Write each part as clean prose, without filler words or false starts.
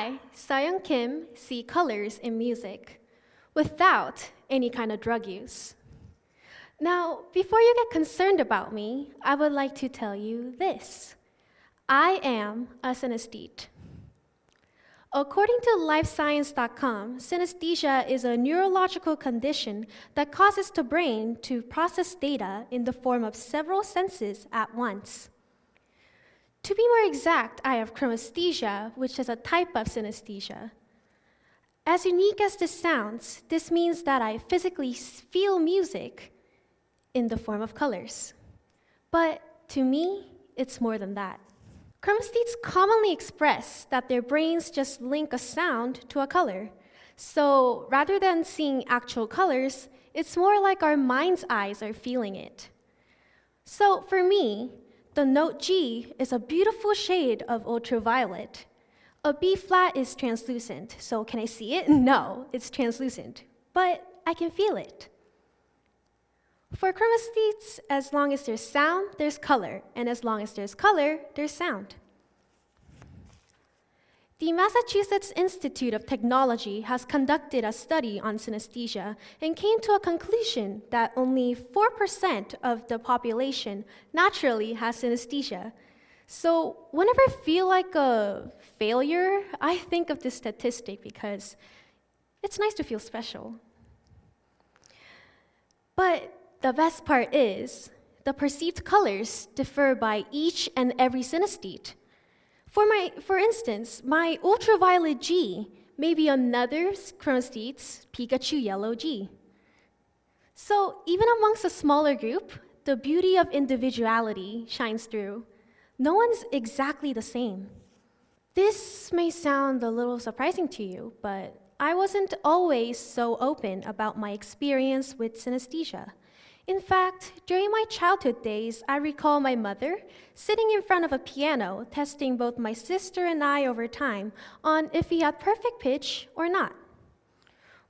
I, Seoyoung Kim, see colors in music without any kind of drug use. Now, before you get concerned about me, I would like to tell you this. I am a synesthete. According to lifescience.com, synesthesia is a neurological condition that causes the brain to process data in the form of several senses at once. To be more exact, I have chromesthesia, which is a type of synesthesia. As unique as this sounds, this means that I physically feel music in the form of colors. But to me, it's more than that. Chromesthetes commonly express that their brains just link a sound to a color. So rather than seeing actual colors, it's more like our mind's eyes are feeling it. So for me, the note G is a beautiful shade of ultraviolet. A B flat is translucent, so can I see it? No, it's translucent, but I can feel it. For chromesthetes, as long as there's sound, there's color, and as long as there's color, there's sound. The Massachusetts Institute of Technology has conducted a study on synesthesia and came to a conclusion that only 4% of the population naturally has synesthesia. So whenever I feel like a failure, I think of this statistic because it's nice to feel special. But the best part is, the perceived colors differ by each and every synesthete. For instance, my ultraviolet G may be another chromesthete's Pikachu yellow G. So even amongst a smaller group, the beauty of individuality shines through. No one's exactly the same. This may sound a little surprising to you, but I wasn't always so open about my experience with synesthesia. In fact, during my childhood days, I recall my mother sitting in front of a piano, testing both my sister and I over time on if we had perfect pitch or not.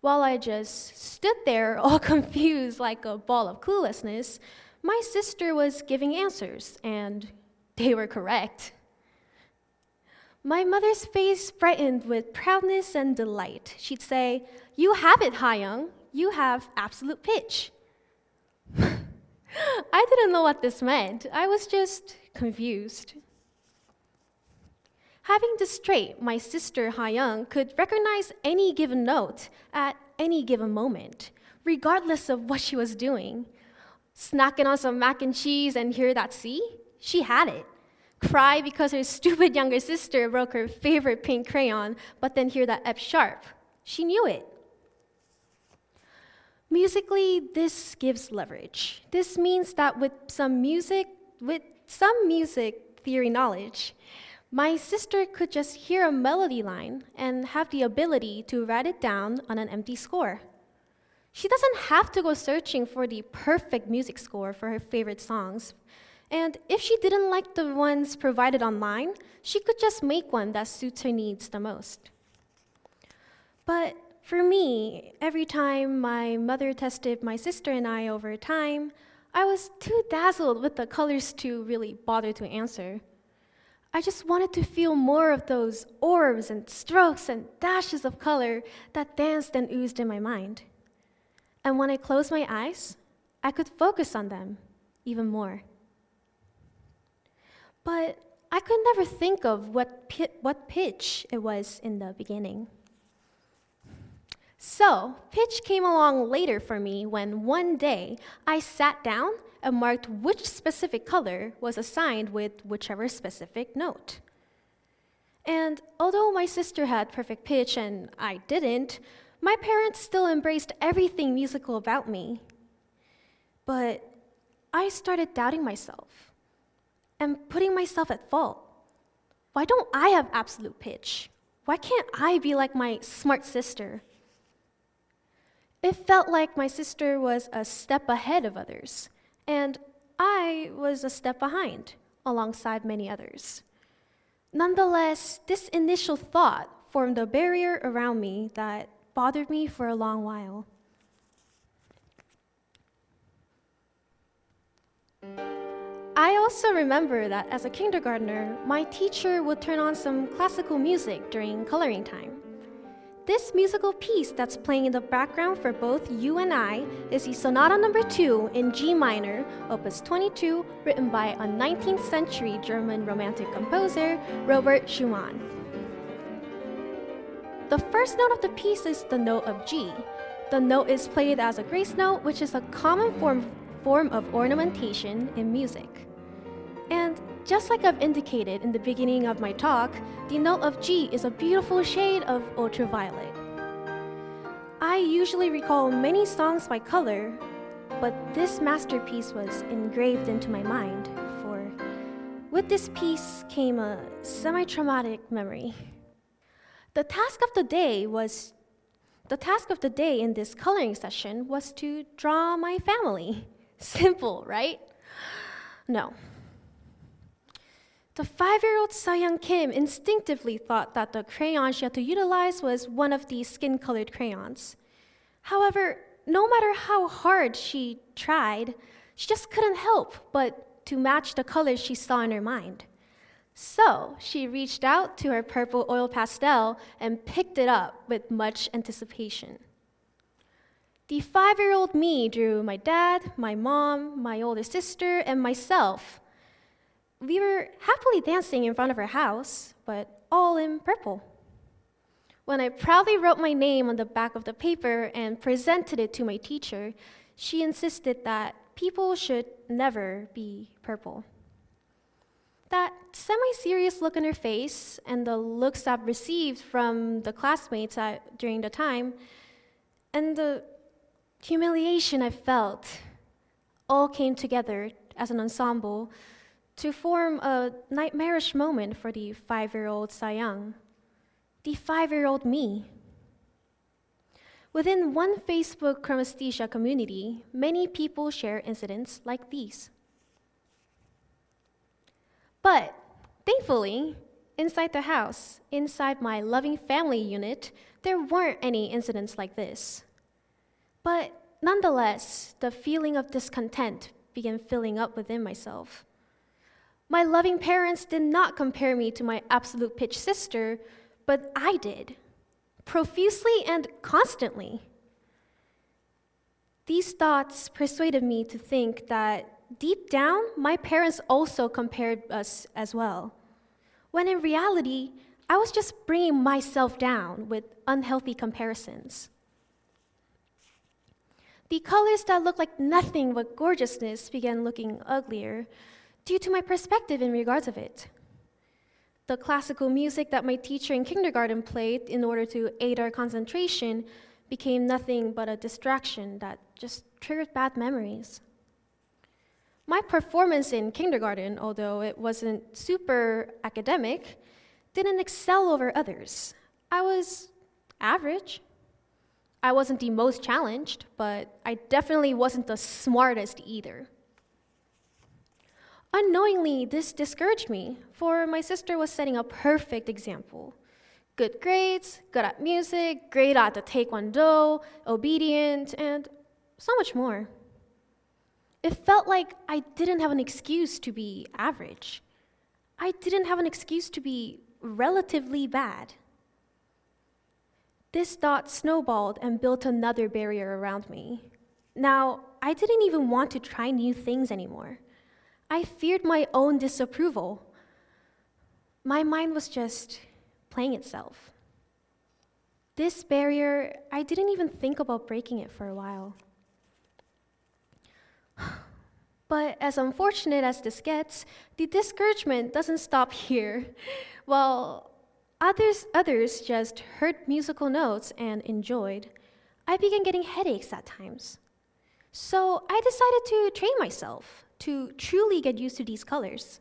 While I just stood there all confused like a ball of cluelessness, my sister was giving answers, and they were correct. My mother's face brightened with proudness and delight. She'd say, "You have it, Seoyoung. You have absolute pitch." I didn't know what this meant. I was just confused. Having this trait, my sister Seoyoung could recognize any given note at any given moment, regardless of what she was doing. Snacking on some mac and cheese and hear that C? She had it. Cry because her stupid younger sister broke her favorite pink crayon, but then hear that F sharp. She knew it. Musically, this gives leverage. This means that with some music theory knowledge, my sister could just hear a melody line and have the ability to write it down on an empty score. She doesn't have to go searching for the perfect music score for her favorite songs. And if she didn't like the ones provided online, she could just make one that suits her needs the most. But for me, every time my mother tested my sister and I over time, I was too dazzled with the colors to really bother to answer. I just wanted to feel more of those orbs and strokes and dashes of color that danced and oozed in my mind. And when I closed my eyes, I could focus on them even more. But I could never think of what pitch it was in the beginning. So, pitch came along later for me when one day I sat down and marked which specific color was assigned with whichever specific note. And although my sister had perfect pitch and I didn't, my parents still embraced everything musical about me. But I started doubting myself and putting myself at fault. Why don't I have absolute pitch? Why can't I be like my smart sister? It felt like my sister was a step ahead of others, and I was a step behind, alongside many others. Nonetheless, this initial thought formed a barrier around me that bothered me for a long while. I also remember that as a kindergartner, my teacher would turn on some classical music during coloring time. This musical piece that's playing in the background for both you and I is the Sonata No. 2 in G minor, Opus 22, written by a 19th century German Romantic composer, Robert Schumann. The first note of the piece is the note of G. The note is played as a grace note, which is a common form of ornamentation in music. And just like I've indicated in the beginning of my talk, the note of G is a beautiful shade of ultraviolet. I usually recall many songs by color, but this masterpiece was engraved into my mind, for with this piece came a semi-traumatic memory. The task of the day in this coloring session was to draw my family. Simple, right? No. The 5-year-old Seoyoung Kim instinctively thought that the crayon she had to utilize was one of these skin-colored crayons. However, no matter how hard she tried, she just couldn't help but to match the colors she saw in her mind. So she reached out to her purple oil pastel and picked it up with much anticipation. The 5-year-old me drew my dad, my mom, my older sister, and myself. We were happily dancing in front of her house, but all in purple. When I proudly wrote my name on the back of the paper and presented it to my teacher, she insisted that people should never be purple. That semi-serious look on her face and the looks I've received from the classmates during the time, and the humiliation I felt, all came together as an ensemble to form a nightmarish moment for the 5-year-old Seoyoung, the 5-year-old me. Within one Facebook chromesthesia community, many people share incidents like these. But thankfully, inside the house, inside my loving family unit, there weren't any incidents like this. But nonetheless, the feeling of discontent began filling up within myself. My loving parents did not compare me to my absolute pitch sister, but I did, profusely and constantly. These thoughts persuaded me to think that deep down, my parents also compared us as well, when in reality, I was just bringing myself down with unhealthy comparisons. The colors that looked like nothing but gorgeousness began looking uglier due to my perspective in regards of it. The classical music that my teacher in kindergarten played in order to aid our concentration became nothing but a distraction that just triggered bad memories. My performance in kindergarten, although it wasn't super academic, didn't excel over others. I was average. I wasn't the most challenged, but I definitely wasn't the smartest either. Unknowingly, this discouraged me, for my sister was setting a perfect example. Good grades, good at music, great at the taekwondo, obedient, and so much more. It felt like I didn't have an excuse to be average. I didn't have an excuse to be relatively bad. This thought snowballed and built another barrier around me. Now, I didn't even want to try new things anymore. I feared my own disapproval. My mind was just playing itself. This barrier, I didn't even think about breaking it for a while. But as unfortunate as this gets, the discouragement doesn't stop here. While others just heard musical notes and enjoyed, I began getting headaches at times. So I decided to train myself to truly get used to these colors.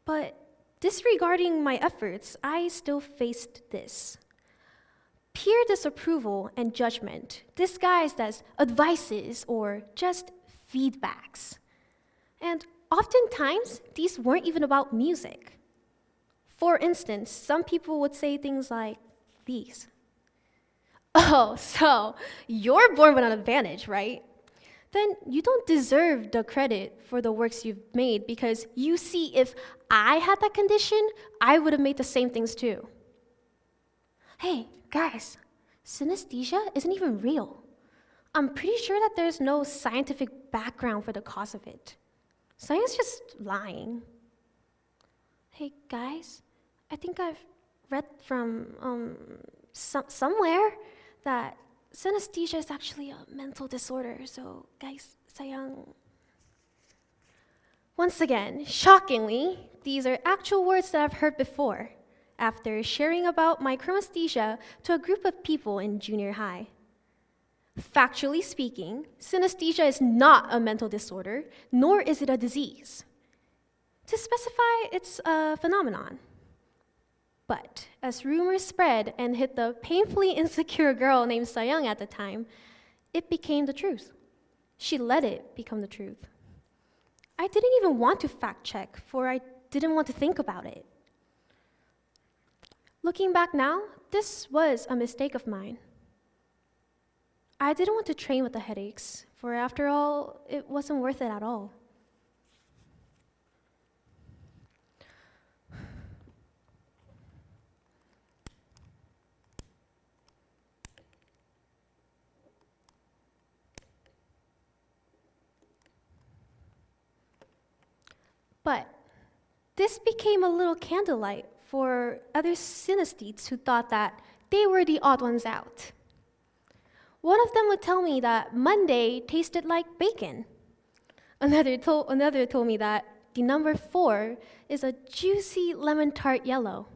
But disregarding my efforts, I still faced this. Peer disapproval and judgment disguised as advices or just feedbacks. And oftentimes, these weren't even about music. For instance, some people would say things like these. "Oh, so you're born with an advantage, right? then you don't deserve the credit for the works you've made, because you see, if I had that condition, I would have made the same things too. Hey, guys, synesthesia isn't even real. I'm pretty sure that there's no scientific background for the cause of it. Science is just lying. Hey, guys, I think I've read from somewhere that synesthesia is actually a mental disorder. So, guys, Seoyoung. Once again, shockingly, these are actual words that I've heard before after sharing about my chromesthesia to a group of people in junior high. Factually speaking, synesthesia is not a mental disorder, nor is it a disease. To specify, it's a phenomenon. But as rumors spread and hit the painfully insecure girl named Seoyoung at the time, it became the truth. She let it become the truth. I didn't even want to fact check, for I didn't want to think about it. Looking back now, this was a mistake of mine. I didn't want to train with the headaches, for after all, it wasn't worth it at all. But this became a little candlelight for other synesthetes who thought that they were the odd ones out. One of them would tell me that Monday tasted like bacon. Another told me that the number 4 is a juicy lemon tart yellow.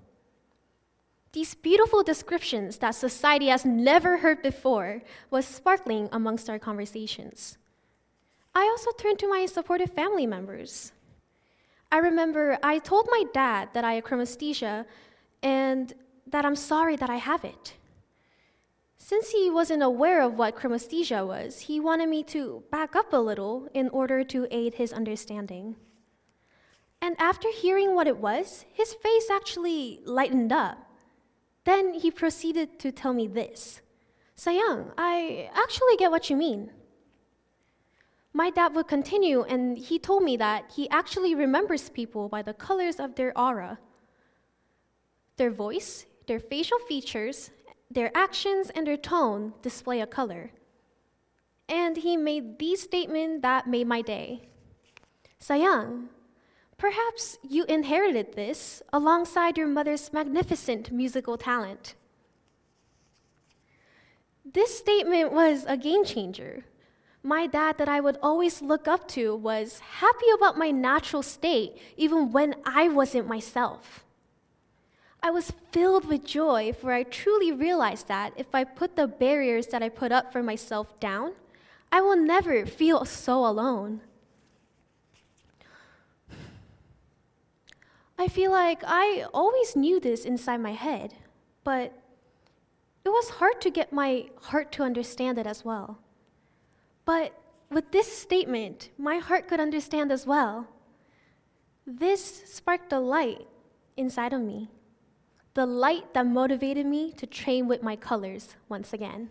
These beautiful descriptions that society has never heard before was sparkling amongst our conversations. I also turned to my supportive family members. I remember I told my dad that I had chromesthesia and that I'm sorry that I have it. Since he wasn't aware of what chromesthesia was, he wanted me to back up a little in order to aid his understanding. And after hearing what it was, his face actually lightened up. Then he proceeded to tell me this: "Seoyoung, I actually get what you mean." My dad would continue, and he told me that he actually remembers people by the colors of their aura. Their voice, their facial features, their actions, and their tone display a color. And he made these statements that made my day. "Seoyoung, perhaps you inherited this alongside your mother's magnificent musical talent." This statement was a game changer. My dad, that I would always look up to, was happy about my natural state, even when I wasn't myself. I was filled with joy, for I truly realized that if I put the barriers that I put up for myself down, I will never feel so alone. I feel like I always knew this inside my head, but it was hard to get my heart to understand it as well. But with this statement, my heart could understand as well. This sparked a light inside of me, the light that motivated me to train with my colors once again.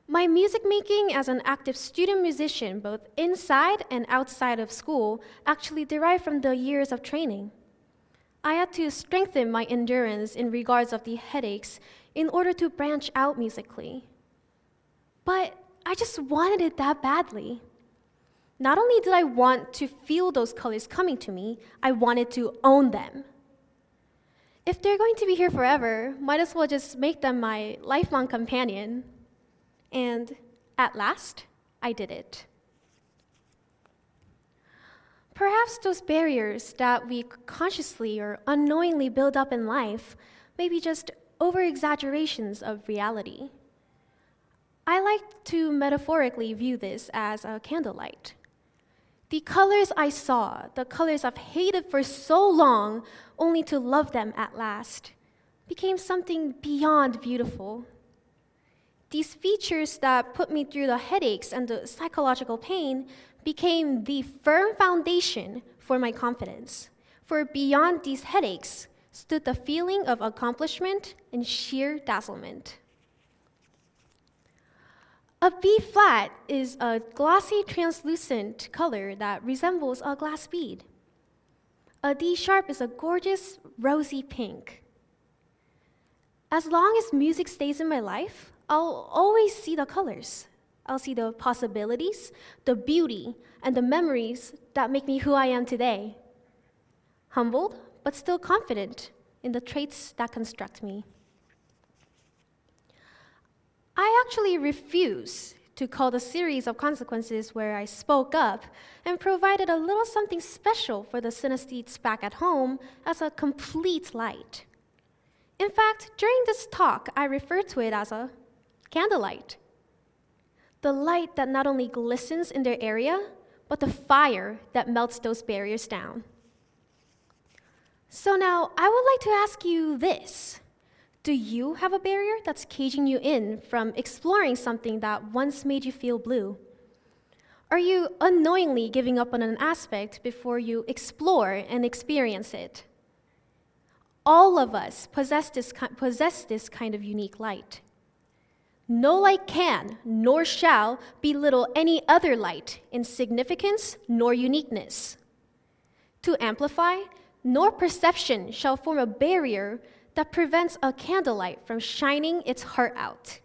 My music making as an active student musician, both inside and outside of school, actually derived from the years of training. I had to strengthen my endurance in regards of the headaches in order to branch out musically. But I just wanted it that badly. Not only did I want to feel those colors coming to me, I wanted to own them. If they're going to be here forever, might as well just make them my lifelong companion. And at last, I did it. Perhaps those barriers that we consciously or unknowingly build up in life may be just over-exaggerations of reality. I like to metaphorically view this as a candlelight. The colors I saw, the colors I've hated for so long, only to love them at last, became something beyond beautiful. These features that put me through the headaches and the psychological pain became the firm foundation for my confidence. For beyond these headaches stood the feeling of accomplishment and sheer dazzlement. A B flat is a glossy, translucent color that resembles a glass bead. A D sharp is a gorgeous, rosy pink. As long as music stays in my life, I'll always see the colors. I'll see the possibilities, the beauty, and the memories that make me who I am today. Humbled, but still confident in the traits that construct me. I actually refuse to call the series of consequences where I spoke up and provided a little something special for the synesthetes back at home as a complete light. In fact, during this talk, I refer to it as a candlelight. The light that not only glistens in their area, but the fire that melts those barriers down. So now, I would like to ask you this. Do you have a barrier that's caging you in from exploring something that once made you feel blue? Are you unknowingly giving up on an aspect before you explore and experience it? All of us possess this kind of unique light. No light can, nor shall, belittle any other light in significance nor uniqueness. To amplify, nor perception shall form a barrier that prevents a candlelight from shining its heart out.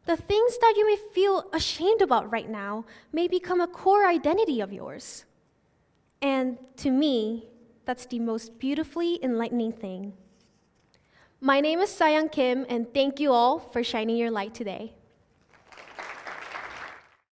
The things that you may feel ashamed about right now may become a core identity of yours. And to me, that's the most beautifully enlightening thing. My name is Seoyoung Kim, and thank you all for shining your light today.